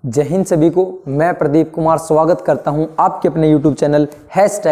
जय हिंद सभी को। मैं प्रदीप कुमार स्वागत करता हूं आपके अपने YouTube चैनल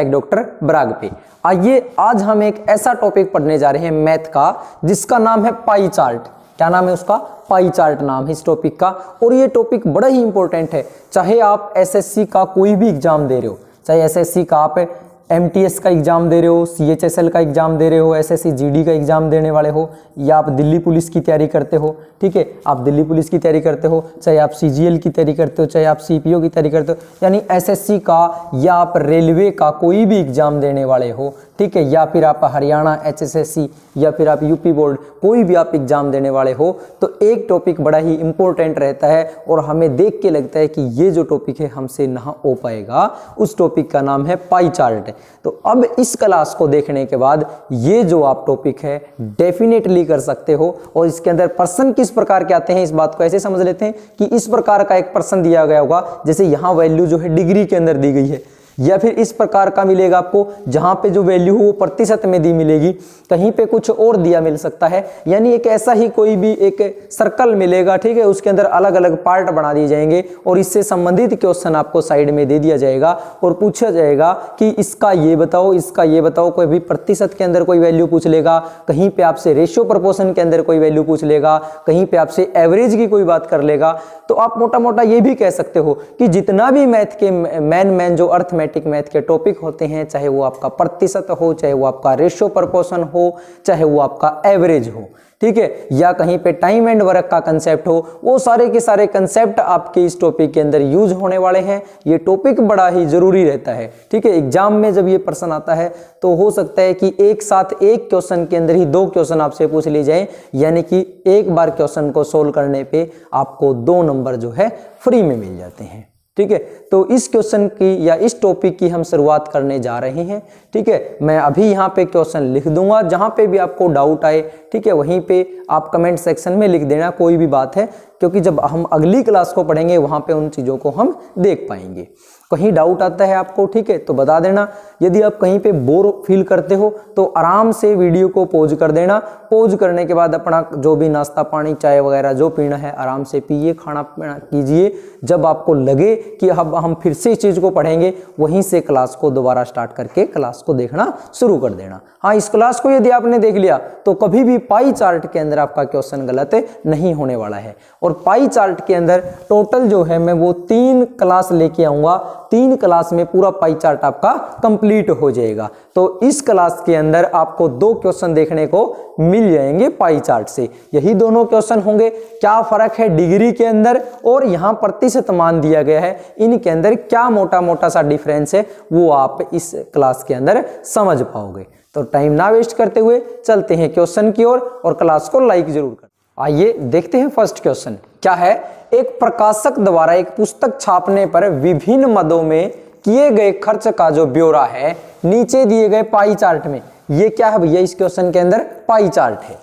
#डॉक्टर बराग पे। आइए आज हम एक ऐसा टॉपिक पढ़ने जा रहे हैं मैथ का जिसका नाम है पाई चार्ट। क्या नाम है उसका? पाई चार्ट नाम है इस टॉपिक का। और ये टॉपिक बड़ा ही इंपॉर्टेंट है, चाहे आप एसएससी का कोई भी एग्जाम दे रहे हो, चाहे एसएससी का आप एमटीएस का एग्जाम दे रहे हो, सीएचएसएल का एग्जाम दे रहे हो, एसएससी जीडी का एग्जाम देने वाले हो, या आप दिल्ली पुलिस की तैयारी करते हो। ठीक है, आप दिल्ली पुलिस की तैयारी करते हो, चाहे आप सीजीएल की तैयारी करते हो, चाहे आप सीपीओ की तैयारी करते हो, यानी एसएससी का या आप रेलवे का कोई भी एग्जाम देने वाले हो। ठीक है, या फिर आप हरियाणा एचएसएससी या फिर आप यूपी बोर्ड कोई भी आप एग्जाम देने वाले हो, तो एक टॉपिक बड़ा ही इंपॉर्टेंट रहता है और हमें देख के लगता है कि ये जो टॉपिक है हमसे ना हो पाएगा। उस टॉपिक का नाम है पाई चार्ट। तो अब इस क्लास को देखने के बाद ये जो आप टॉपिक है डेफिनेटली कर सकते हो। और इसके अंदर पर्सन किस प्रकार के आते हैं इस बात को ऐसे समझ लेते हैं कि इस प्रकार का एक पर्सन दिया गया होगा, जैसे यहाँ वैल्यू जो है डिग्री के अंदर दी गई है, या फिर इस प्रकार का मिलेगा आपको जहां पे जो वैल्यू हो वो प्रतिशत में दी मिलेगी, कहीं पे कुछ और दिया मिल सकता है। यानी एक ऐसा ही कोई भी एक सर्कल मिलेगा, ठीक है, उसके अंदर अलग अलग पार्ट बना दिए जाएंगे और इससे संबंधित क्वेश्चन आपको साइड में दे दिया जाएगा और पूछा जाएगा कि इसका ये बताओ, इसका ये बताओ। कोई भी प्रतिशत के अंदर कोई वैल्यू पूछ लेगा, कहीं पे आपसे रेशियो प्रपोर्शन के अंदर कोई वैल्यू पूछ लेगा, कहीं पे आपसे एवरेज की कोई बात कर लेगा। तो आप मोटा मोटा ये भी कह सकते हो कि जितना भी मैथ के मैन जो अर्थमेटिक मैथ के टॉपिक होते हैं, चाहे वो आपका प्रतिशत हो, चाहे वो आपका रेशियो प्रपोर्शन हो, चाहे वो आपका एवरेज हो, ठीक है, या कहीं पे टाइम एंड वर्क का कंसेप्ट हो, वो सारे के सारे कंसेप्ट आपके इस टॉपिक के अंदर यूज होने वाले हैं। ये टॉपिक बड़ा ही जरूरी रहता है। ठीक है, एग्जाम में जब ये प्रश्न आता है तो हो सकता है कि एक साथ एक क्वेश्चन के अंदर ही 2 क्वेश्चन आपसे पूछ लिए जाए, यानी कि एक बार क्वेश्चन को सोल्व करने पे आपको 2 नंबर जो है फ्री में मिल जाते हैं। ठीक है, तो इस क्वेश्चन की या इस टॉपिक की हम शुरुआत करने जा रहे हैं। ठीक है, मैं अभी यहाँ पे क्वेश्चन लिख दूंगा, जहाँ पे भी आपको डाउट आए, ठीक है, वहीं पे आप कमेंट सेक्शन में लिख देना, कोई भी बात है, क्योंकि जब हम अगली क्लास को पढ़ेंगे वहाँ पे उन चीज़ों को हम देख पाएंगे। कहीं डाउट आता है आपको, ठीक है, तो बता देना। यदि आप कहीं पे बोर फील करते हो तो आराम से वीडियो को पॉज कर देना। पॉज करने के बाद अपना जो भी नाश्ता पानी चाय वगैरह जो पीना है आराम से पिए, खाना पीना कीजिए। जब आपको लगे कि अब हम फिर से इस चीज़ को पढ़ेंगे, वहीं से क्लास को दोबारा स्टार्ट करके क्लास को देखना शुरू कर देना। हाँ, इस क्लास को यदि आपने देख लिया तो कभी भी पाई चार्ट के अंदर आपका क्वेश्चन गलत नहीं होने वाला है। और पाई चार्ट के अंदर टोटल जो है मैं वो 3 क्लास लेके आऊँगा। 3 क्लास में पूरा पाई चार्ट आपका कंप्लीट हो जाएगा। तो इस क्लास के अंदर आपको 2 क्वेश्चन देखने को मिल जाएंगे पाई चार्ट से। यही दोनों क्वेश्चन होंगे। क्या फर्क है डिग्री के अंदर और यहाँ प्रतिशत मान दिया गया है, इनके अंदर क्या मोटा मोटा सा डिफरेंस है, वो आप इस क्लास के अंदर समझ पाओगे। तो टाइम ना वेस्ट करते हुए चलते हैं क्वेश्चन की ओर और क्लास को लाइक जरूर कर। आइए देखते हैं फर्स्ट क्वेश्चन क्या है। एक प्रकाशक द्वारा एक पुस्तक छापने पर विभिन्न मदों में किए गए खर्च का जो ब्यौरा है नीचे दिए गए पाई चार्ट में, ये क्या है भैया, इस क्वेश्चन के अंदर पाई चार्ट है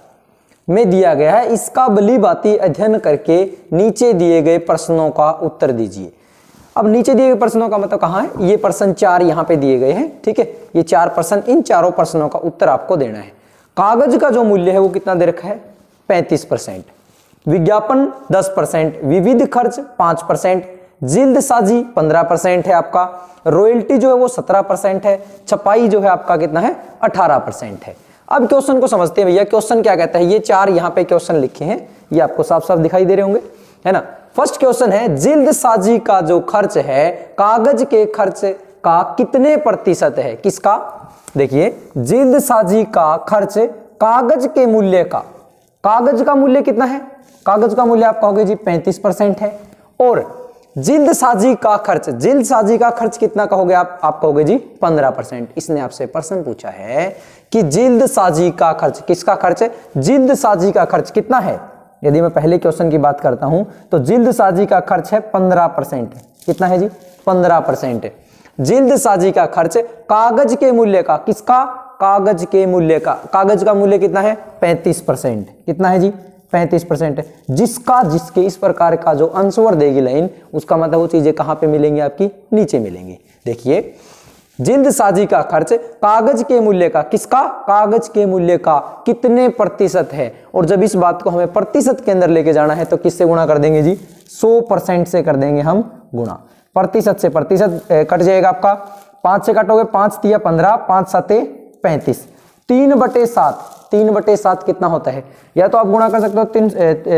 में दिया गया है। इसका भली भांति अध्ययन करके नीचे दिए गए प्रश्नों का उत्तर दीजिए। अब नीचे दिए गए प्रश्नों का मतलब कहाँ है, ये प्रश्न 4 यहाँ पे दिए गए हैं। ठीक है, ये 4 प्रश्न, इन चारों प्रश्नों का उत्तर आपको देना है। कागज का जो मूल्य है वो कितना दे रखा है, 35%, विज्ञापन 10%, विविध खर्च 5%, जिल्दसाजी 15% है आपका, रॉयल्टी जो है वो 17% है, छपाई जो है आपका कितना है 18% है। अब क्वेश्चन को समझते हैं भैया, क्वेश्चन क्या कहता है। ये 4 यहाँ पे क्वेश्चन लिखे हैं, ये आपको साफ साफ दिखाई दे रहे होंगे, है ना। फर्स्ट क्वेश्चन है, जिल्दसाजी का जो खर्च है कागज के खर्च का कितने प्रतिशत है, किसका। देखिए, जिल्दसाजी का खर्च कागज के मूल्य का, कागज का मूल्य कितना है, कागज का मूल्य आप कहोगे जी 35% है। और जिल्दसाजी का खर्च, जिल्दसाजी का खर्च कितना कहोगे आप कहोगे जी 15%। इसने आपसे प्रश्न पूछा है कि जिल्दसाजी का खर्च, किसका खर्च, जिल्दसाजी का खर्च कितना है। यदि मैं पहले क्वेश्चन की बात करता हूं तो जिल्दसाजी का खर्च है 15%। कितना है जी 15%। जिल्दसाजी का खर्च कागज के मूल्य का, किसका, कागज के मूल्य का, कागज का मूल्य कितना है 35%। कितना है जी 35%। जिसका जिसके इस प्रकार का जो आंसर देगी लाइन, उसका मतलब वो चीजें कहां पे मिलेंगी आपकी, नीचे मिलेंगी। देखिए जिल्दसाजी का खर्च कागज के मूल्य का, किसका, कागज के मूल्य का कितने प्रतिशत है। और जब इस बात को हमें प्रतिशत के अंदर लेके जाना है तो किससे गुणा कर देंगे जी, 100% से कर देंगे हम गुणा। प्रतिशत से प्रतिशत कट जाएगा आपका, 5 से काटोगे 5 तिया 15, 5 सते 35, 3/7, 3/7 कितना होता है, या तो आप गुणा कर सकते हो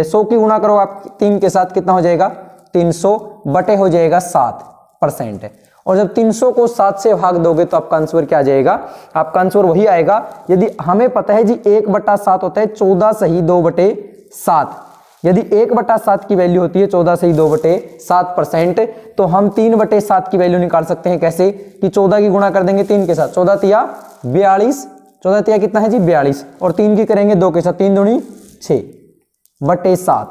100 की गुणा करो आप 3 के साथ, कितना हो जाएगा 300 बटे हो जाएगा 7%। और जब 300 को 7 से भाग दोगे तो आपका आंसर क्या आ जाएगा, आपका आंसर वही आएगा। यदि हमें पता है जी 1/7 होता है 14 सही 2/7, यदि 1/7 की वैल्यू होती है 14 सही 2/7%, तो हम 3/7 की वैल्यू निकाल सकते हैं कैसे, कि 14 की गुणा कर देंगे 3 के साथ, 14 तिया 42, 14 तिया कितना है जी 42, और 3 की करेंगे 2 के साथ, 3 दूनी 6/7।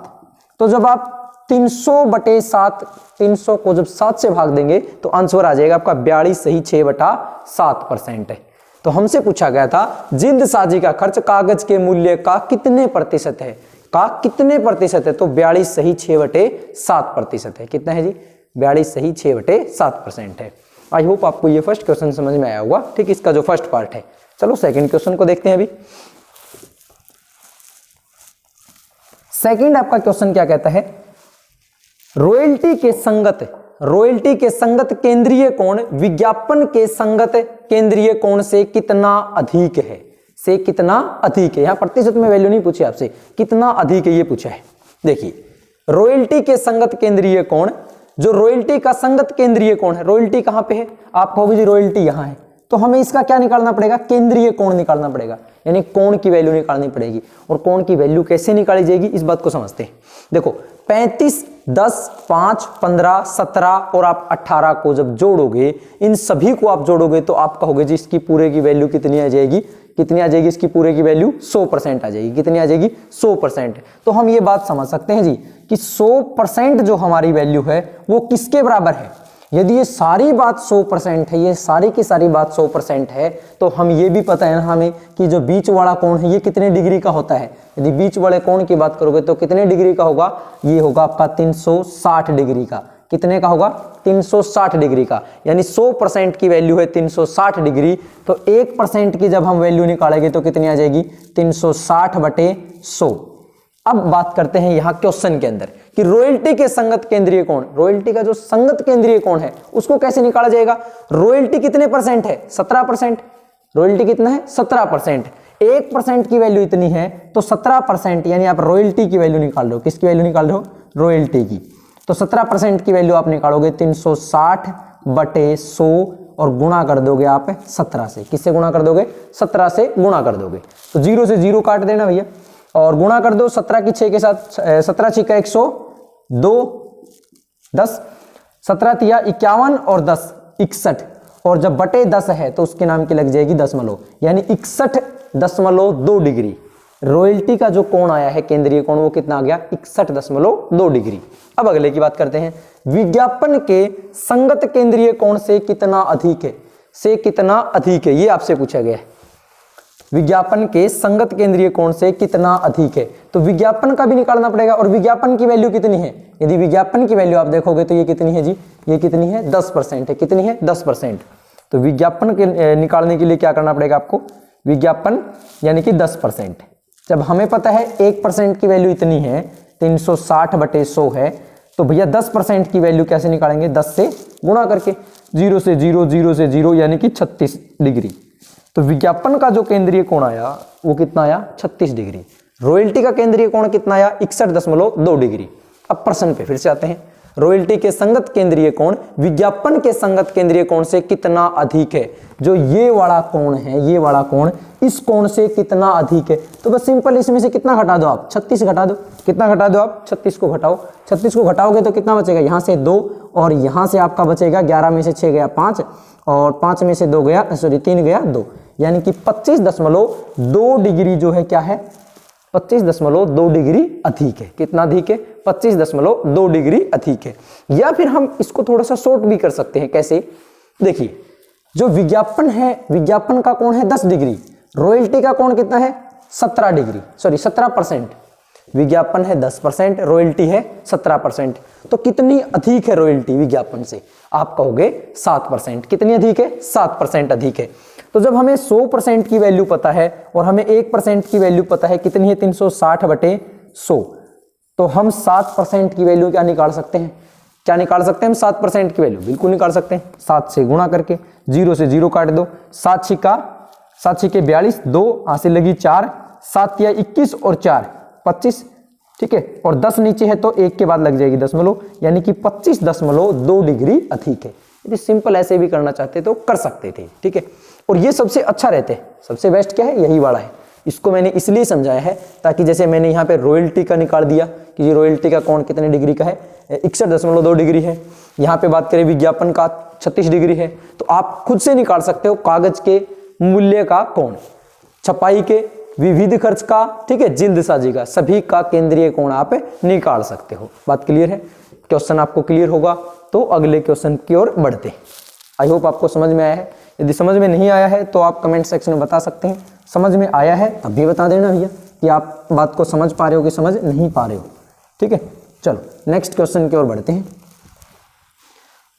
तो जब आप 300/7, 300 को जब 7 से भाग देंगे तो आंसर आ जाएगा आपका 42 सही 6/7% है। तो हमसे पूछा गया था जिल्दसाजी का खर्च कागज के मूल्य का कितने प्रतिशत है, का कितने प्रतिशत है, तो 42 सही 6/7% है। कितना है जी, 42 सही 6/7% है। आई होप आपको ये फर्स्ट क्वेश्चन समझ में आया होगा, ठीक, इसका जो फर्स्ट पार्ट है। चलो सेकंड क्वेश्चन को देखते हैं। अभी सेकंड आपका क्वेश्चन क्या कहता है, रॉयल्टी के संगत केंद्रीय कोण विज्ञापन के संगत केंद्रीय कोण से कितना अधिक है, से कितना अधिक है। यहां प्रतिशत में वैल्यू नहीं पूछी आपसे, कितना अधिक है ये पूछा है। देखिए रॉयल्टी के संगत केंद्रीय कोण, जो रॉयल्टी का संगत केंद्रीय कोण है, रॉयल्टी कहां पे है, आप कहोगे जी रॉयल्टी यहां है, तो हमें इसका क्या निकालना पड़ेगा, केंद्रीय कोण निकालना पड़ेगा, यानी कोण की वैल्यू निकालनी पड़ेगी। और कोण की वैल्यू कैसे निकाली जाएगी इस बात को समझते हैं। देखो 35, 10, 5, 15, 17 और आप 18 को जब जोड़ोगे, इन सभी को आप जोड़ोगे तो आप कहोगे जी इसकी पूरे की वैल्यू कितनी आ जाएगी, कितनी आ जाएगी, इसकी पूरे की वैल्यू 100% आ जाएगी। कितनी आ जाएगी, 100%। तो हम ये बात समझ सकते हैं जी कि 100% जो हमारी वैल्यू है वो किसके बराबर है। यदि ये सारी बात 100% है, ये सारी की सारी बात 100% है, तो हम ये भी पता है ना हमें कि जो बीच वाला कोण है ये कितने डिग्री का होता है। यदि बीच वाले कोण की बात करोगे तो कितने डिग्री का होगा, ये होगा आपका 360 डिग्री का। कितने का होगा, 360 डिग्री का, यानी 100% की वैल्यू है 360 डिग्री। तो 1% की जब हम वैल्यू निकालेंगे तो कितनी आ जाएगी, 360/100। अब बात करते हैं यहां क्वेश्चन के अंदर कि रॉयल्टी के संगत केंद्रीय कोण, रॉयल्टी का जो संगत केंद्रीय कोण है उसको कैसे निकाला जाएगा। रॉयल्टी कितने परसेंट है, 17%। रॉयल्टी कितना है, 17%। 1% की वैल्यू इतनी है तो 17%, यानी आप रॉयल्टी की वैल्यू निकाल रहे हो, किसकी वैल्यू निकाल रहे हो, रॉयल्टी की। तो 17% की वैल्यू आप निकालोगे 360/100 और गुणा कर दोगे आप 17 से। किससे गुणा कर दोगे, 17 से गुणा कर दोगे। तो 0 से 0 काट देना भैया और गुणा कर दो 17 की 6 के साथ, 17 6 का 102, 10, 17 तिया 51 और 10 61, और जब बटे 10 है तो उसके नाम की लग जाएगी दशमलव, यानी 61.2 डिग्री। रॉयल्टी का जो कोण आया है केंद्रीय कोण वो कितना आ गया, 61.2 डिग्री। अब अगले की बात करते हैं, विज्ञापन के संगत केंद्रीय कोण से कितना अधिक है, से कितना अधिक है, ये आपसे पूछा गया है। विज्ञापन के संगत केंद्रीय कोण से कितना अधिक है, तो विज्ञापन का भी निकालना पड़ेगा। और विज्ञापन की वैल्यू कितनी है, यदि विज्ञापन की वैल्यू आप देखोगे तो ये कितनी है जी, ये कितनी है, 10% है। कितनी है, 10%। तो विज्ञापन के निकालने के लिए क्या करना पड़ेगा आपको, विज्ञापन यानी कि 10%। जब हमें पता है 1% की वैल्यू इतनी है, 360/100 है, तो भैया 10% की वैल्यू कैसे निकालेंगे, 10 से गुणा करके, 0 से 0, 0 से 0 यानी कि 36 डिग्री। तो विज्ञापन का जो केंद्रीय कोण आया वो कितना आया, 36 डिग्री। रॉयल्टी का केंद्रीय कोण कितना आया, 61.2 डिग्री। अब प्रश्न पे फिर से आते हैं, रॉयल्टी के संगत केंद्रीय कोण विज्ञापन के संगत केंद्रीय कोण से कितना अधिक है। जो ये वाला कोण है, ये वाला कोण इस कोण से कितना अधिक है, तो बस सिंपल इसमें से कितना घटा दो आप, 36 घटा दो। कितना घटा दो आप, 36 को घटाओ। 36 को घटाओगे तो कितना बचेगा, यहाँ से 2 और यहाँ से आपका बचेगा 11 में से 6 गया 5 और 5 में से 2 गया, सॉरी 3 गया 2, यानी कि 25.2 डिग्री जो है क्या है, 25.2 डिग्री अधिक है। कितना अधिक है, 25.2 डिग्री अधिक है। या फिर हम इसको थोड़ा सा शॉर्ट भी कर सकते हैं, कैसे, देखिए जो विज्ञापन है, विज्ञापन का कोण है 10 डिग्री, रॉयल्टी का कोण कितना है, 17 डिग्री, सॉरी 17%। विज्ञापन है 10%, रॉयल्टी है 17%। तो कितनी अधिक है रॉयल्टी विज्ञापन से? आप कहोगे 7%। कितनी अधिक है? 7% अधिक है। तो जब हमें 100% की वैल्यू पता है और हमें 1% की वैल्यू पता है, कितनी है? 360/100। तो हम 7% की वैल्यू क्या निकाल सकते हैं? क्या निकाल सकते हैं हम 7% की वैल्यू? बिल्कुल निकाल सकते हैं। 7 से गुणा करके, 0 से 0 काट दो, 7 छिक्के 42, 2 हासिल लगी 4, 7 या 21 और 4 25, ठीक है। और 10 नीचे है तो 1 के बाद लग जाएगी दशमलव, यानी कि 25.2 डिग्री अधिक है। यदि सिंपल ऐसे भी करना चाहते तो कर सकते थे, ठीक है। और ये सबसे अच्छा रहते हैं, सबसे बेस्ट क्या है? यही वाला है। इसको मैंने इसलिए समझाया है ताकि जैसे मैंने यहाँ पे रॉयल्टी का निकाल दिया कि ये रॉयल्टी का कोण कितने डिग्री का है? 61.2 डिग्री है। यहाँ पे बात करें विज्ञापन का 36 डिग्री है। तो आप खुद से निकाल सकते हो कागज के मूल्य का कोण, छपाई के, विविध खर्च का, ठीक है, जिल्दसाजी का, सभी का केंद्रीय कोण आप निकाल सकते हो। बात क्लियर है? क्वेश्चन आपको क्लियर होगा तो अगले क्वेश्चन की ओर बढ़ते हैं। आई होप आपको समझ में आया है। यदि समझ में नहीं आया है तो आप कमेंट सेक्शन में बता सकते हैं। समझ में आया है तब भी बता देना भैया कि आप बात को समझ पा रहे हो कि समझ नहीं पा रहे हो, ठीक है। चलो नेक्स्ट क्वेश्चन की ओर बढ़ते हैं।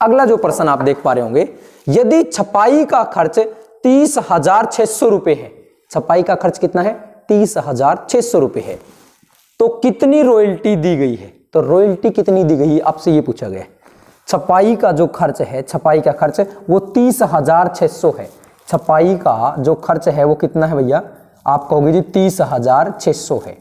अगला जो प्रश्न आप देख पा रहे होंगे, यदि छपाई का खर्च 30,600 रुपए है, छपाई का खर्च कितना है? 30,600 रुपए है, तो कितनी रॉयल्टी दी गई है? तो रॉयल्टी कितनी दी गई है आपसे ये पूछा गया है। छपाई का जो खर्च है, छपाई का खर्च वो 30,600 है। छपाई का जो खर्च है वो कितना है भैया? आप कहोगे जी 30,600 है।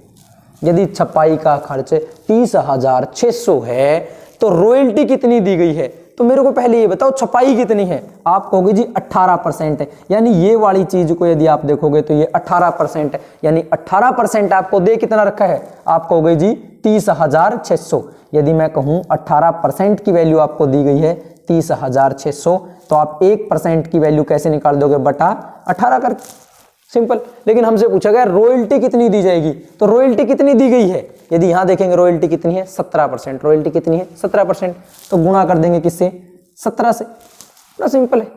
यदि छपाई का खर्च 30,600 है तो रॉयल्टी कितनी दी गई है? तो मेरे को पहले ये बताओ छपाई कितनी है? आप कहोगे जी 18% है। यानी ये वाली चीज को यदि आप देखोगे तो ये 18% है, यानी 18% आपको दे कितना रखा है? आप कहोगे जी 30,600। यदि मैं कहूं 18% की वैल्यू आपको दी गई है 30,600, तो आप 1% की वैल्यू कैसे निकाल दोगे? बटा 18 कर, सिंपल। लेकिन हमसे पूछा गया रॉयल्टी कितनी दी जाएगी, तो रॉयल्टी कितनी दी गई है? यदि यहां देखेंगे रॉयल्टी कितनी है? 17%। रॉयल्टी कितनी है? 17%। तो गुणा कर देंगे किससे? 17 से। ना सिंपल है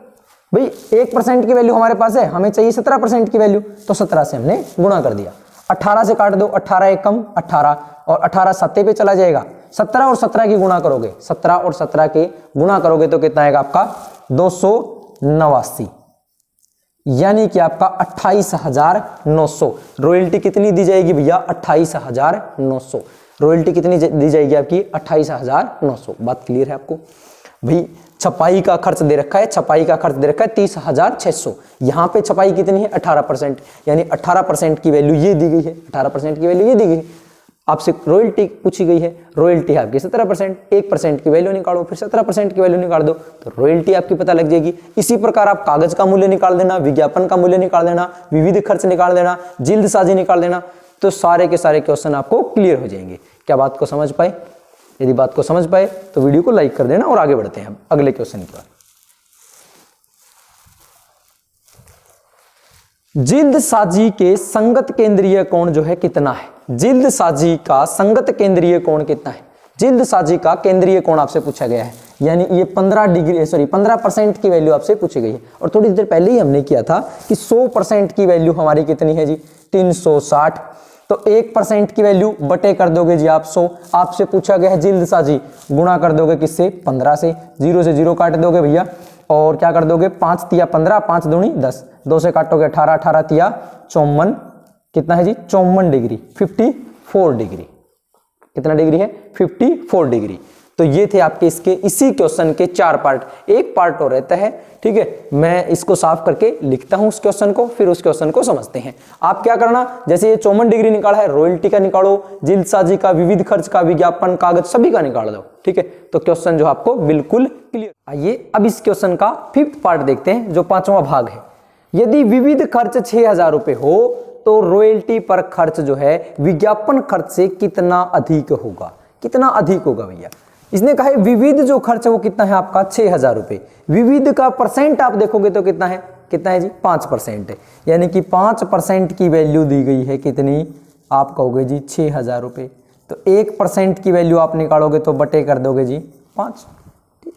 भाई, 1% की वैल्यू हमारे पास है, हमें चाहिए 17% की वैल्यू, तो 17 से हमने गुणा कर दिया। 18 से काट दो, 18 एक कम 18, और 18 सत्ते पे चला जाएगा। 17 और 17 की गुणा करोगे, 17 और 17 के गुणा करोगे तो कितना आएगा आपका? 289, यानी कि आपका 28,900। रॉयल्टी कितनी दी जाएगी भैया? 28,900। रॉयल्टी कितनी दी जाएगी आपकी? 28,900। बात क्लियर है आपको? भाई छपाई का खर्च दे रखा है, छपाई का खर्च दे रखा है 30,600। यहाँ पे छपाई कितनी है? 18%, यानी 18% की वैल्यू ये दी गई है, 18% की वैल्यू ये दी गई। आपसे रॉयल्टी पूछी गई है, रॉयल्टी है आपकी 17%, 1% की वैल्यू निकालो, फिर 17% की वैल्यू निकाल दो, तो रॉयल्टी आपकी पता लग जाएगी। इसी प्रकार आप कागज का मूल्य निकाल देना, विज्ञापन का मूल्य निकाल देना, विविध खर्च निकाल देना, जिल्दसाजी निकाल देना, तो सारे के सारे क्वेश्चन आपको क्लियर हो जाएंगे। क्या बात को समझ पाए? यदि बात को समझ पाए तो वीडियो को लाइक कर देना और आगे बढ़ते हैं अगले क्वेश्चन की ओर। जिल्दसाजी के संगत केंद्रीय कोण जो है कितना है? जिल्दसाजी का संगत केंद्रीय कोण कितना है? जिल्दसाजी का केंद्रीय कोण आपसे पूछा गया है, यानी ये 15% की वैल्यू आपसे पूछी गई है। और थोड़ी देर पहले ही हमने किया था कि 100% की वैल्यू हमारी कितनी है जी? 360। तो 1% की वैल्यू बटे कर दोगे जी आप 100। आपसे पूछा गया है जिल्दसाजी, गुणा कर दोगे किससे? 15 से। 0 से 0 काट दोगे भैया, और क्या कर दोगे? 5 तिया 15, 5 दूनी 10, 2 से काटोगे 18, 18 तिया 54, कितना है जी? 54 डिग्री, 54 डिग्री। कितना डिग्री है? 54 डिग्री। तो ये थे आपके इसके इसी क्वेश्चन के 4 पार्ट। एक पार्ट और रहता है, ठीक है, मैं इसको साफ करके लिखता हूं उस क्वेश्चन को, फिर उस क्वेश्चन को समझते हैं। आप क्या करना, जैसे ये 54 डिग्री निकाला है, रॉयल्टी का निकालो, जिल्दसाजी का, विविध खर्च का, विज्ञापन, कागज, सभी का निकाल दो, ठीक है। तो क्वेश्चन जो आपको बिल्कुल क्लियर। आइए अब इस क्वेश्चन का 5th पार्ट देखते हैं, जो 5वां भाग है। यदि विविध खर्च 6,000 रुपए हो तो रॉयल्टी पर खर्च जो है विज्ञापन खर्च से कितना अधिक होगा? कितना अधिक होगा भैया? इसने कहा है विविध जो खर्च है वो कितना है आपका? 6,000 रुपए। विविध का परसेंट आप देखोगे तो कितना है? कितना है जी? 5% है, यानी कि 5% की वैल्यू दी गई है कितनी? आप कहोगे जी 6,000 रुपए। तो 1% की वैल्यू आप निकालोगे तो बटे कर दोगे जी 5।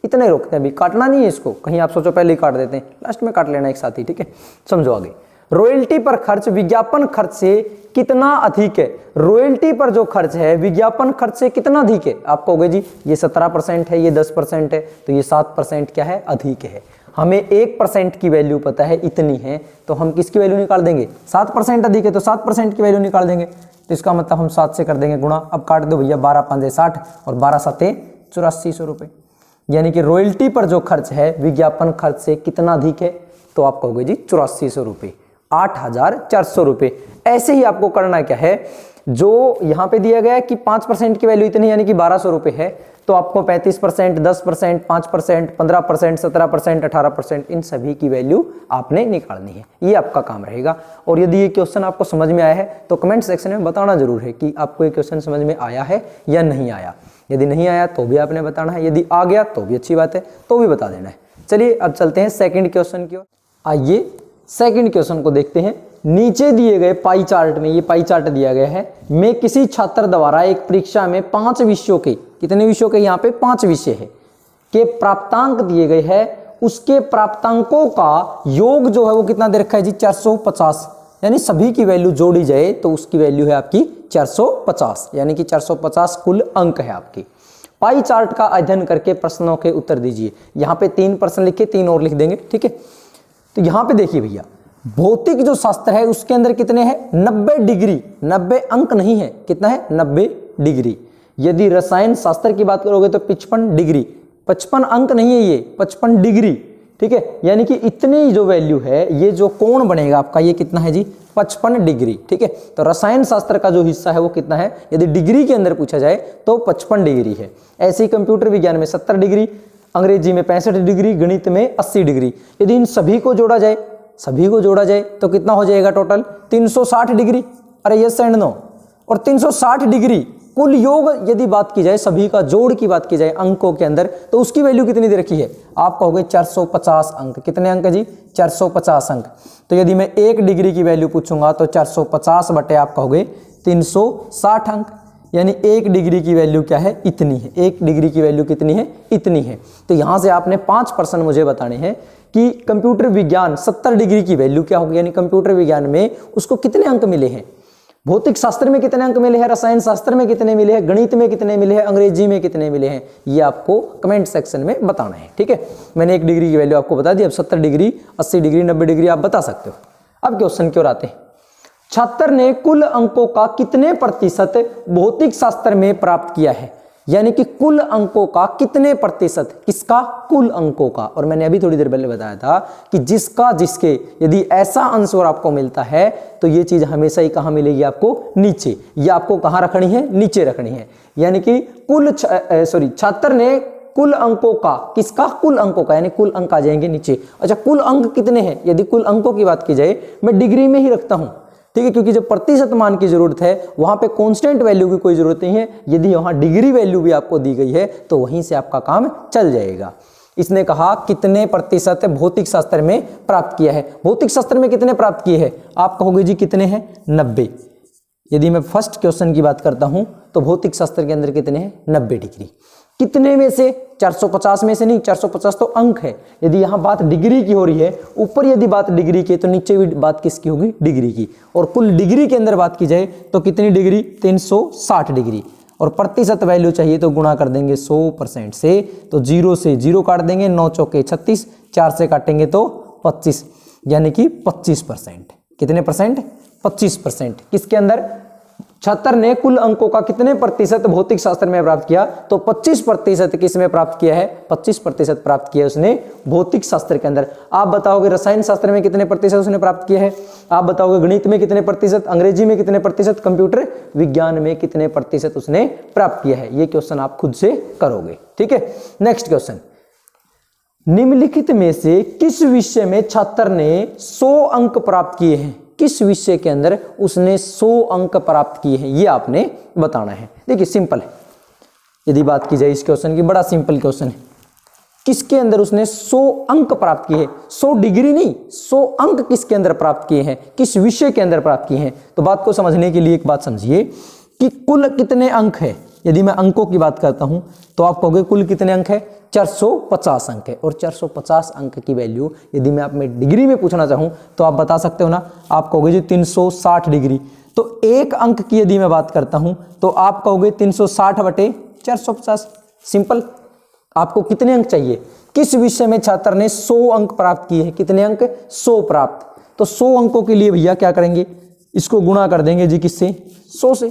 इतने रोकते हैं, अभी काटना नहीं है इसको, कहीं आप सोचो पहले ही काट देते हैं, लास्ट में काट लेना एक साथ ही, ठीक है। समझो आगे। रॉयल्टी पर खर्च विज्ञापन खर्च से कितना अधिक है। रॉयल्टी पर जो खर्च है विज्ञापन खर्च से कितना अधिक है। आप कहोगे जी ये 17% है, ये 10% है, तो ये 7% क्या है, अधिक है। हमें 1% की वैल्यू पता है इतनी है, तो हम किसकी वैल्यू निकाल देंगे, 7% अधिक है तो 7% की वैल्यू निकाल देंगे। तो इसका मतलब हम 7 से कर देंगे गुणा। अब काट दो भैया, 12 पंजे 60 और 12 सते 8400 रुपये। यानी कि रॉयल्टी पर जो खर्च है विज्ञापन खर्च से कितना अधिक है, तो आप कहोगे जी 8400 रुपये, 8400 रुपये। ऐसे ही आपको करना क्या है, जो यहाँ पे दिया गया है कि 5% की वैल्यू इतनी यानी कि 1200 रुपये है, तो आपको 35%, 10%, 5%, 15%, 17%, 18% इन सभी की वैल्यू आपने निकालनी है। ये आपका काम रहेगा। और यदि ये क्वेश्चन आपको समझ में आया है तो कमेंट सेक्शन में बताना जरूर है कि आपको ये क्वेश्चन समझ में आया है या नहीं आया। यदि नहीं आया तो भी आपने बताना है, यदि आ गया तो भी अच्छी बात है, तो भी बता देना है। चलिए अब चलते हैं सेकंड क्वेश्चन की ओर। आइए सेकंड क्वेश्चन को देखते हैं। नीचे दिए गए पाई चार्ट में, ये पाई चार्ट दिया गया है, में किसी छात्र द्वारा एक परीक्षा में 5 विषयों के, कितने विषयों के, यहाँ पे 5 विषय है, के प्राप्तांक दिए गए हैं। उसके प्राप्तांकों का योग जो है वो कितना दे रखा है जी, 450। यानी सभी की वैल्यू जोड़ी जाए तो उसकी वैल्यू है आपकी 450, यानी कि 450 कुल अंक है आपकी। पाई चार्ट का अध्ययन करके प्रश्नों के उत्तर दीजिए। यहाँ पे 3 प्रश्न लिखे, 3 और लिख देंगे, ठीक है। तो यहाँ पे देखिए भैया, भौतिक जो शास्त्र है उसके अंदर कितने हैं, 90 डिग्री, 90 अंक नहीं है, कितना है, 90 डिग्री। यदि रसायन शास्त्र की बात करोगे तो 55 डिग्री, 55 अंक नहीं है, ये 55 डिग्री, ठीक है। यानी कि इतनी जो वैल्यू है, ये जो कोण बनेगा आपका ये कितना है जी, 55 डिग्री, ठीक है। तो रसायन शास्त्र का जो हिस्सा है वो कितना है, यदि डिग्री के अंदर पूछा जाए तो 55 डिग्री है। ऐसे ही कंप्यूटर विज्ञान में 70 डिग्री, अंग्रेजी में 65 डिग्री, गणित में 80 डिग्री। यदि इन सभी को जोड़ा जाए, सभी को जोड़ा जाए तो कितना हो जाएगा टोटल, 360 डिग्री। अरे यस एंड नो। और 360 डिग्री कुल योग यदि बात की जाए, सभी का जोड़ की बात की जाए अंकों के अंदर, तो उसकी वैल्यू कितनी दे रखी है, आप कहोगे 450 अंक। कितने अंक जी, 450 अंक। तो यदि मैं 1 डिग्री की वैल्यू पूछूंगा तो 450 बटे आप कहोगे 360 अंक। यानी 1 डिग्री की वैल्यू क्या है, इतनी है। 1 डिग्री की वैल्यू कितनी है, इतनी है। तो यहां से आपने 5 प्रश्न मुझे बताने हैं कि कंप्यूटर विज्ञान 70 डिग्री की वैल्यू क्या होगी, यानी कंप्यूटर विज्ञान में उसको कितने अंक मिले हैं, भौतिक शास्त्र में कितने अंक मिले हैं, रसायन शास्त्र में कितने मिले हैं, गणित में कितने मिले हैं, अंग्रेजी में कितने मिले हैं, ये आपको कमेंट सेक्शन में बताना है, ठीक है। मैंने 1 डिग्री की वैल्यू आपको बता दी। अब 70 डिग्री, 80 डिग्री, 90 डिग्री आप बता सकते हो। अब क्वेश्चन की ओर आते हैं। छात्र ने कुल अंकों का कितने प्रतिशत भौतिक शास्त्र में प्राप्त किया है, यानी कि कुल अंकों का कितने प्रतिशत, किसका, कुल अंकों का। और मैंने अभी थोड़ी देर पहले बताया था कि जिसका जिसके, यदि ऐसा आंसर आपको मिलता है तो ये चीज हमेशा ही कहां मिलेगी आपको, नीचे। ये आपको कहां रखनी है, नीचे रखनी है। यानी कि छात्र ने कुल अंकों का, किसका, कुल अंकों का, यानी कुल अंक आ जाएंगे नीचे। अच्छा, कुल अंक कितने हैं, यदि कुल अंकों की बात की जाए मैं डिग्री में ही रखता हूं, ठीक है, क्योंकि जब प्रतिशत मान की जरूरत है वहां पे कांस्टेंट वैल्यू की कोई जरूरत नहीं है। यदि वहां डिग्री वैल्यू भी आपको दी गई है तो वहीं से आपका काम चल जाएगा। इसने कहा कितने प्रतिशत भौतिक शास्त्र में प्राप्त किया है। भौतिक शास्त्र में कितने प्राप्त किए हैं, आप कहोगे जी कितने हैं, 90। यदि मैं फर्स्ट क्वेश्चन की बात करता हूं तो भौतिक शास्त्र के अंदर कितने हैं, 90 डिग्री। कितने में से, 450 में से नहीं, 450 तो अंक है। यदि यहाँ बात डिग्री की हो रही है, ऊपर यदि बात डिग्री की तो नीचे भी बात किसकी होगी, डिग्री की। और कुल डिग्री के अंदर बात की जाए तो कितनी डिग्री, 360 डिग्री। और प्रतिशत वैल्यू चाहिए तो गुणा कर देंगे 100% से, तो 0 से 0 काट देंगे, 9 चौके 36, 4 से काटेंगे तो 25, यानी कि 25%। कितने परसेंट, 25%। किसके अंदर, छात्र ने कुल अंकों का कितने प्रतिशत भौतिक शास्त्र में प्राप्त किया, तो 25% किस में प्राप्त किया है, 25% प्राप्त किया उसने भौतिक शास्त्र के अंदर। आप बताओगे रसायन शास्त्र में कितने प्रतिशत उसने प्राप्त किया है, आप बताओगे गणित में कितने प्रतिशत, अंग्रेजी में कितने प्रतिशत, कंप्यूटर विज्ञान में कितने प्रतिशत उसने प्राप्त किया है। ये क्वेश्चन आप खुद से करोगे, ठीक है। नेक्स्ट क्वेश्चन, निम्नलिखित में से किस विषय में छात्र ने 100 अंक प्राप्त किए हैं, किस विषय के अंदर उसने 100 अंक प्राप्त किए हैं, ये आपने बताना है। देखिए सिंपल है, यदि बात की जाए इस क्वेश्चन की, बड़ा सिंपल क्वेश्चन है। किसके अंदर उसने 100 अंक प्राप्त किए हैं, 100 डिग्री नहीं, 100 अंक किसके अंदर प्राप्त किए हैं, किस विषय के अंदर प्राप्त किए हैं। तो बात को समझने के लिए एक बात समझिए कि कुल कितने अंक है, यदि मैं अंकों की बात करता हूं तो आप कहोगे कुल कितने अंक है, 450 अंक है। और 450 अंक की वैल्यू यदि मैं आप में डिग्री में पूछना चाहूं तो आप बता सकते हो ना, आप कहोगे जी 360 डिग्री। तो एक अंक की यदि मैं बात करता हूं तो आप कहोगे 360/450। सिंपल। आपको कितने अंक चाहिए, किस विषय में छात्र ने 100 अंक प्राप्त किए हैं, कितने अंक, 100 प्राप्त। तो 100 अंकों के लिए भैया क्या करेंगे, इसको गुणा कर देंगे जी किससे, 100 से।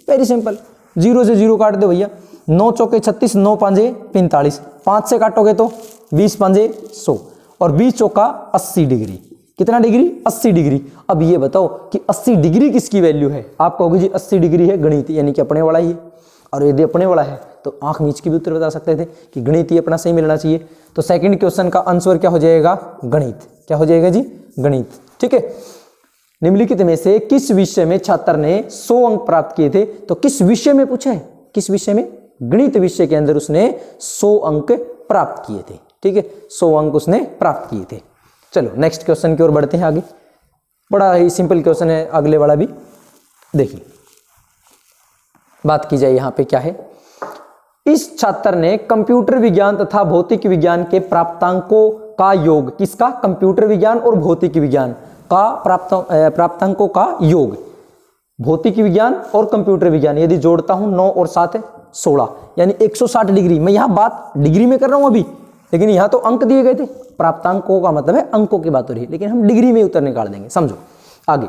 Very simple. 0 से 0 काट दो भैया, 9 चौके 36, 9 पांजे 45, 5 से काटोगे तो 20 पांजे 100 और 20 चौका 80 डिग्री। कितना डिग्री, 80 डिग्री। अब ये बताओ कि 80 डिग्री किसकी वैल्यू है, आप कहोगे जी 80 डिग्री है गणित, यानी कि अपने वाला ही है। और यदि अपने वाला है तो आंख मीच के भी उत्तर बता सकते थे कि गणित ही अपना सही मिलना चाहिए। तो सेकंड क्वेश्चन का आंसर क्या हो जाएगा, गणित। क्या हो जाएगा जी, गणित। ठीक है। निम्नलिखित में से किस विषय में छात्र ने 100 अंक प्राप्त किए थे, तो किस विषय में पूछा है, किस विषय में, गणित विषय के अंदर उसने 100 अंक प्राप्त किए थे। ठीक है, 100 अंक उसने प्राप्त किए थे। चलो नेक्स्ट क्वेश्चन की ओर बढ़ते हैं आगे। बड़ा ही सिंपल क्वेश्चन है अगले वाला भी। देखिए बात की जाए यहां पे क्या है, इस छात्र ने कंप्यूटर विज्ञान तथा भौतिक विज्ञान के प्राप्तांकों का योग, किसका, कंप्यूटर विज्ञान और भौतिक विज्ञान का प्राप्तांकों का योग, भौतिक विज्ञान और कंप्यूटर विज्ञान यदि जोड़ता हूं 9 और 7 16, यानी 160 डिग्री। मैं यहां बात डिग्री में कर रहा हूं अभी, लेकिन यहां तो अंक दिए गए थे, प्राप्तांकों का मतलब है अंकों की बात हो रही है, लेकिन हम डिग्री में उत्तर निकाल देंगे। समझो आगे,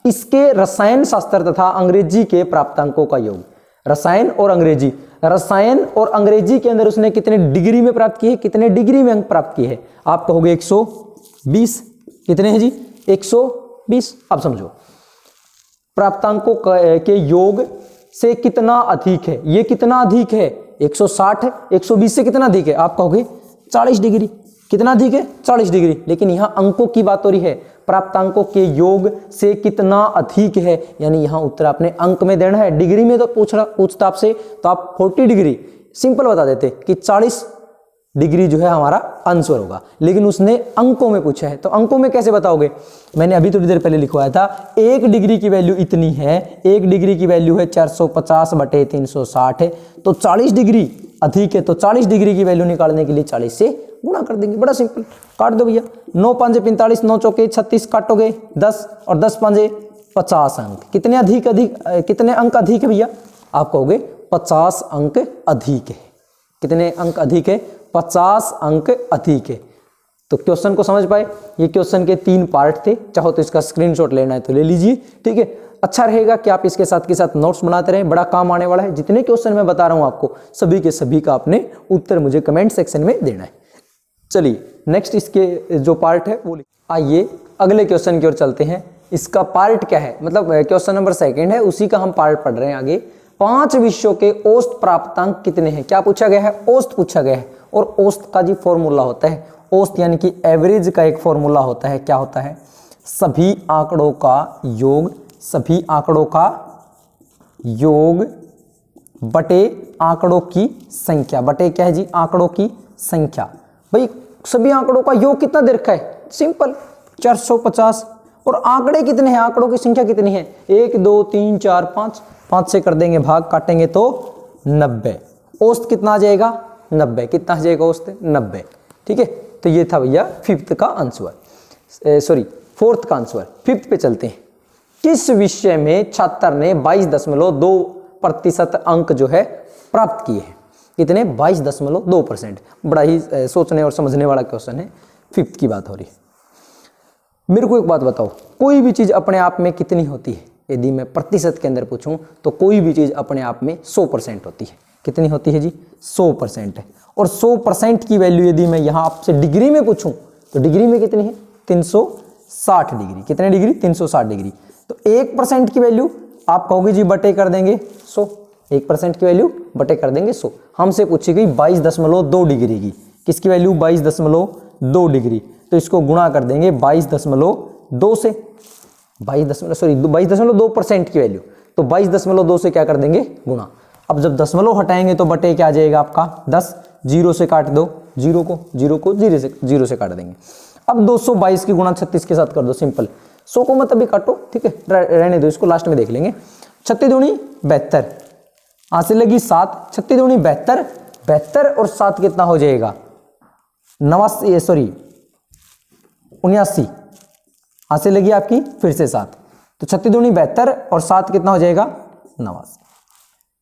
इसके रसायन शास्त्र तथा अंग्रेजी के प्राप्तांकों का योग, रसायन और अंग्रेजी, रसायन और अंग्रेजी के अंदर उसने कितने डिग्री में प्राप्त किए, कितने डिग्री में अंक प्राप्त किए हैं, आप कहोगे 120। कितने हैं जी, 120। अब समझो प्राप्तांकों के योग से कितना अधिक है, ये कितना अधिक है, 160 है, 120 से कितना अधिक है, आप कहोगे 40 डिग्री। कितना अधिक है, 40 डिग्री। लेकिन यहां अंकों की बात हो रही है, प्राप्तांकों के योग से कितना अधिक है, यानी यहां उत्तर आपने अंक में देना है। डिग्री में तो पूछता आपसे तो आप 40 डिग्री सिंपल बता देते कि 40 डिग्री जो है हमारा आंसर होगा, लेकिन उसने अंकों में पूछा है। तो अंकों में कैसे बताओगे, मैंने अभी थोड़ी देर पहले लिखवाया था, 1 डिग्री की वैल्यू इतनी है, 1 डिग्री की वैल्यू है 450/360 है, तो 40 डिग्री अधिक है, तो 40 डिग्री की वैल्यू निकालने के लिए 40 से गुणा कर देंगे। बड़ा सिंपल, काट दो भैया, 9 पांजे 45, 9 चौके 36, काटोगे 10 और 10 पांजे 50 अंक। कितने अधिक कितने अंक अधिक है भैया, आप कहोगे 50 अंक अधिक है। कितने अंक अधिक है, 50 अंक अधिक है। तो क्वेश्चन को समझ पाए, ये क्वेश्चन के 3 पार्ट थे, चाहो तो इसका स्क्रीनशॉट लेना है तो ले लीजिए। ठीक है, अच्छा रहेगा कि आप इसके साथ के साथ नोट्स बनाते रहें, बड़ा काम आने वाला है। जितने क्वेश्चन मैं बता रहा हूं आपको, सभी के सभी का आपने उत्तर मुझे कमेंट सेक्शन में देना है। चलिए नेक्स्ट इसके जो पार्ट है वो, आइए अगले क्वेश्चन की ओर चलते हैं। इसका पार्ट क्या है, मतलब क्वेश्चन नंबर 2 है, उसी का हम पार्ट पढ़ रहे हैं आगे। 5 विषयों के औसत प्राप्तांक कितने हैं, क्या पूछा गया है, औसत पूछा गया है। और औसत का जी फॉर्मूला होता है, औसत यानी कि एवरेज का एक फॉर्मूला होता है। क्या होता है, सभी आंकड़ों का योग, सभी आंकड़ों का योग बटे आंकड़ों की संख्या, बटे क्या है जी, आंकड़ों की संख्या। भाई सभी आंकड़ों का योग कितना दे रखा है, सिंपल 450। और आंकड़े कितने हैं, आंकड़ों की संख्या कितनी है, 1 2 3 4 5, 5 से कर देंगे भाग, काटेंगे तो 90। औसत कितना आ जाएगा, 90। कितना आ जाएगा औसत, 90। ठीक है, तो ये था भैया 5th का आंसर, सॉरी 4th का आंसर। 5th पे चलते हैं। किस विषय में छात्र ने 22.2% अंक जो है प्राप्त किए हैं, कितने, 22.2%। बड़ा ही सोचने और समझने वाला क्वेश्चन है, 5th की बात हो रही है। मेरे को एक बात बताओ, कोई भी चीज अपने आप में कितनी होती है, यदि मैं प्रतिशत के अंदर पूछूं तो कोई भी चीज अपने आप में 100% होती है। कितनी होती है जी, 100% है। और 100% की वैल्यू यदि मैं यहां आपसे डिग्री में पूछूं तो डिग्री में कितनी है, 360 डिग्री। कितने डिग्री, 360 डिग्री। तो 1% की वैल्यू आप कहोगे जी बटे कर देंगे 100, 1% की वैल्यू बटे कर देंगे 100। हमसे पूछी गई 22.2 डिग्री की, किसकी वैल्यू, 22.2 डिग्री, तो इसको गुणा कर देंगे 22.2 से, 22.2% की वैल्यू, तो 22.2 से क्या कर देंगे, गुणा। अब जब दशमलव हटाएंगे तो बटे क्या आ जाएगा आपका 10, 0 से काट दो, 0 को 0 से काट देंगे। अब 222 की गुणा 36 के साथ कर दो, सिंपल। 100 को मत अभी काटो, ठीक है, रहने दो, इसको लास्ट में देख लेंगे। 36 दूनी 72, यहां से लगी 7, 36 दूनी 72, 72 और 7 कितना हो जाएगा 89, सॉरी 79। यहां से लगी आपकी फिर से 7, तो 36 दूनी 72 और 7 कितना हो जाएगा 89।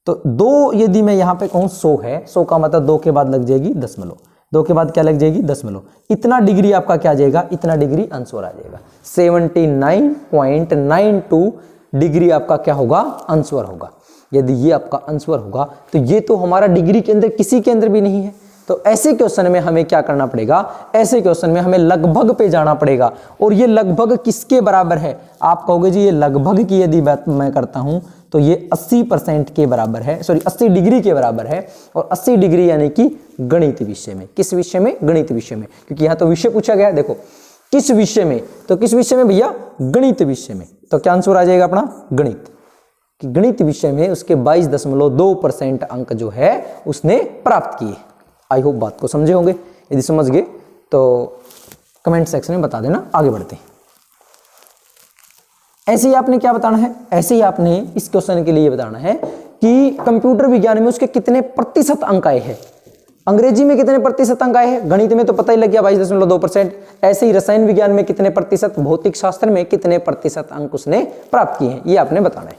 तो 2 यदि मैं यहां पे कहूं 100 है, 100 का मतलब 2 के बाद लग जाएगी दशमलव, 2 के बाद क्या लग जाएगी दशमलव, इतना डिग्री आपका क्या आ जाएगा, इतना डिग्री आंसर आ जाएगा। 79.92 डिग्री आपका क्या होगा, आंसर होगा। यदि ये आपका आंसर होगा तो ये तो हमारा डिग्री के अंदर किसी के अंदर भी नहीं है। तो ऐसे क्वेश्चन में हमें क्या करना पड़ेगा, ऐसे क्वेश्चन में हमें लगभग पे जाना पड़ेगा। और ये लगभग किसके बराबर है, आप कहोगे जी ये लगभग की यदि बात मैं करता हूं तो ये 80% के बराबर है, सॉरी 80 डिग्री के बराबर है। और 80 डिग्री यानी कि गणित विषय में, किस विषय में, गणित विषय में, क्योंकि यहां तो विषय पूछा गया है। देखो किस विषय में, तो किस विषय में भैया, गणित विषय में। तो क्या आंसर आ जाएगा अपना गणित, कि गणित विषय में उसके 22.2% अंक जो है उसने प्राप्त किए। आई होप बात को समझे होंगे, यदि समझ गए तो कमेंट सेक्शन में बता देना। आगे बढ़ते हैं। ऐसे ही आपने क्या बताना है, ऐसे ही आपने इस क्वेश्चन के लिए बताना है कि कंप्यूटर विज्ञान में उसके कितने प्रतिशत अंक आए हैं, अंग्रेजी में कितने प्रतिशत अंक आए हैं, गणित में तो पता ही लग गया 22.2%। ऐसे ही रसायन विज्ञान में कितने प्रतिशत, भौतिक शास्त्र में कितने प्रतिशत अंक उसने प्राप्त किए हैं, ये आपने बताना है।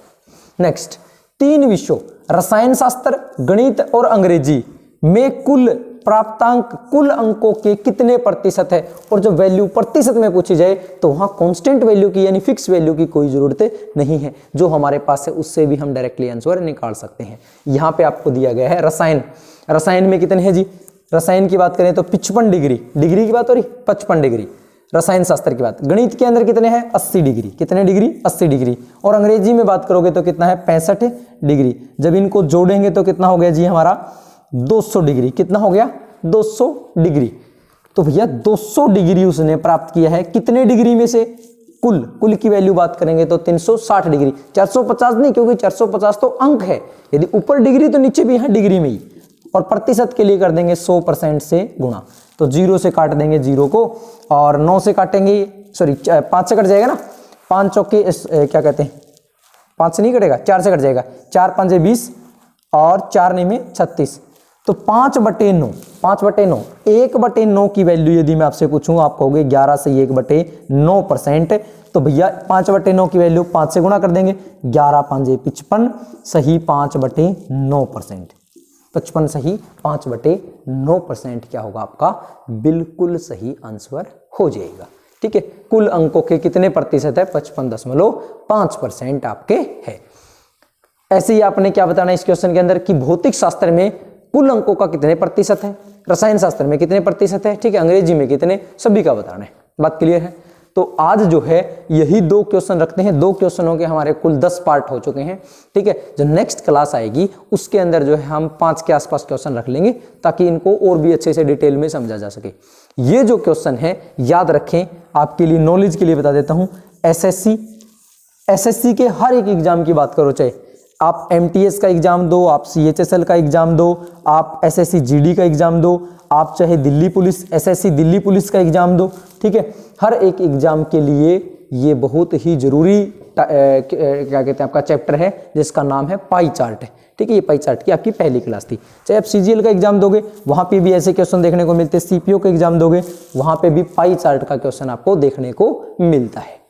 नेक्स्ट, 3 विषयों रसायन शास्त्र, गणित और अंग्रेजी में कुल प्राप्तांक, कुल अंकों के कितने प्रतिशत है। और जो वैल्यू प्रतिशत में पूछी जाए तो वहां कांस्टेंट वैल्यू की यानी फिक्स वैल्यू की कोई जरूरत नहीं है, जो हमारे पास है उससे भी हम डायरेक्टली आंसर निकाल सकते हैं। यहां पे आपको दिया गया है रसायन, रसायन में कितने हैं जी, रसायन की बात करें तो 55 डिग्री, डिग्री की बात हो रही 55 डिग्री रसायन शास्त्र की बात। गणित के अंदर कितने हैं 80 डिग्री, कितने डिग्री 80 डिग्री। और अंग्रेजी में बात करोगे तो कितना है 65 डिग्री। जब इनको जोड़ेंगे तो कितना हो गया जी हमारा 200 डिग्री, कितना हो गया 200 डिग्री। तो भैया 200 डिग्री उसने प्राप्त किया है, कितने डिग्री में से, कुल की वैल्यू बात करेंगे तो 360 डिग्री। 450 नहीं, क्योंकि 450 तो अंक है, यदि ऊपर डिग्री तो नीचे भी है डिग्री में ही। और प्रतिशत के लिए कर देंगे 100% से गुणा, तो 0 से काट देंगे 0 को, और 9 से काटेंगे, सॉरी 5 से कट जाएगा ना, 5 चौके क्या कहते हैं, 5 से नहीं कटेगा, 4 से कट जाएगा, 4 5 20 और 4 नहीं में 36, तो 5/9, 5/9, 1/9 की वैल्यू यदि मैं आपसे पूछूं, आप कहोगे 11 से 1/9%। तो भैया 5/9 की वैल्यू 5 से गुणा कर देंगे, 11 5 55, सही 5/9%, 55 सही 5/9% क्या होगा आपका, बिल्कुल सही आंसर हो जाएगा। ठीक है, कुल अंकों के कितने प्रतिशत है, 55.5% आपके है। ऐसे ही आपने क्या बताना है इस क्वेश्चन के अंदर कि भौतिक शास्त्र में कुल अंकों का कितने प्रतिशत है, रसायन शास्त्र में कितने प्रतिशत है, ठीक है, अंग्रेजी में कितने, सभी का बताना है। बात क्लियर है। तो आज जो है यही 2 क्वेश्चन रखते हैं, 2 क्वेश्चनों के हमारे कुल 10 पार्ट हो चुके हैं। ठीक है, जो नेक्स्ट क्लास आएगी उसके अंदर जो है हम 5 के आसपास क्वेश्चन रख लेंगे, ताकि इनको और भी अच्छे से डिटेल में समझा जा सके। ये जो क्वेश्चन है याद रखें, आपके लिए नॉलेज के लिए बता देता हूं। एसएससी के हर एक एग्जाम की बात करो, चाहे आप एमटीएस का एग्जाम दो, आप सीएचएसएल का एग्जाम दो, आप एसएससी जीडी का एग्जाम दो, आप चाहे Delhi police, SSC Delhi police का एग्जाम दो। ठीक है, हर एक एग्जाम के लिए ये बहुत ही जरूरी क्या कहते हैं आपका चैप्टर है, जिसका नाम है पाई चार्ट। ठीक है, ये पाई चार्ट की आपकी पहली क्लास थी। चाहे आप सीजीएल का एग्जाम दोगे, वहां पे भी ऐसे क्वेश्चन देखने को मिलते हैं, सीपीओ का एग्जाम दोगे, वहां पे भी पाई चार्ट का क्वेश्चन आपको देखने को मिलता है।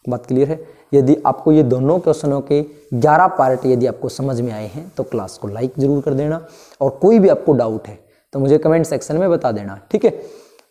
बात क्लियर है। यदि आपको ये दोनों क्वेश्चनों के 11 पार्ट यदि आपको समझ में आए हैं तो क्लास को लाइक जरूर कर देना, और कोई भी आपको डाउट है तो मुझे कमेंट सेक्शन में बता देना। ठीक है,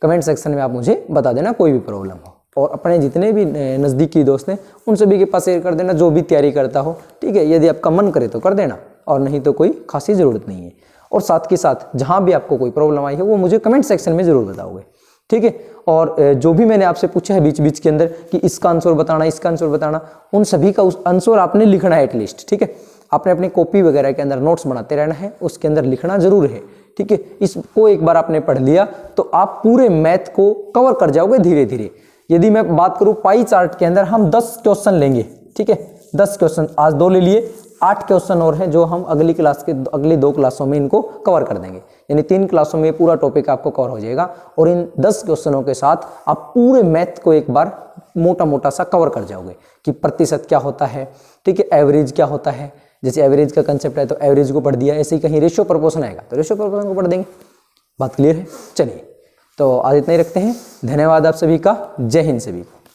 कमेंट सेक्शन में आप मुझे बता देना कोई भी प्रॉब्लम हो, और अपने जितने भी नज़दीकी दोस्त हैं उन सभी के पास शेयर कर देना, जो भी तैयारी करता हो। ठीक है, यदि आपका मन करे तो कर देना, और नहीं तो कोई खासी ज़रूरत नहीं है। और साथ के साथ जहाँ भी आपको कोई प्रॉब्लम आई है वो मुझे कमेंट सेक्शन में ज़रूर बताओगे। ठीक है, और जो भी मैंने आपसे पूछा है बीच बीच के अंदर कि इसका आंसर बताना, इसका आंसर बताना, उन सभी का उस आंसर आपने लिखना है एटलीस्ट। ठीक है, आपने अपनी कॉपी वगैरह के अंदर नोट्स बनाते रहना है, उसके अंदर लिखना जरूर है। ठीक है, इसको एक बार आपने पढ़ लिया तो आप पूरे मैथ को कवर कर जाओगे धीरे धीरे। यदि मैं बात करूं पाई चार्ट के अंदर हम 10 क्वेश्चन लेंगे। ठीक है, 10 क्वेश्चन, आज 2 ले लिए, 8 क्वेश्चन और हैं जो हम अगली क्लास के अगली 2 क्लासों में इनको कवर कर देंगे, यानी 3 क्लासों में पूरा टॉपिक आपको कवर हो जाएगा। और इन 10 क्वेश्चनों के साथ आप पूरे मैथ को एक बार मोटा मोटा सा कवर कर जाओगे कि प्रतिशत क्या होता है, ठीक है, एवरेज क्या होता है, जैसे एवरेज का कंसेप्ट है तो एवरेज को पढ़ दिया, ऐसे ही कहीं रेशियो प्रोपोर्शन आएगा तो रेशियो प्रोपोर्शन को पढ़ देंगे। बात क्लियर है? चलिए तो आज इतना ही रखते हैं। धन्यवाद आप सभी का। जय हिंद सभी को।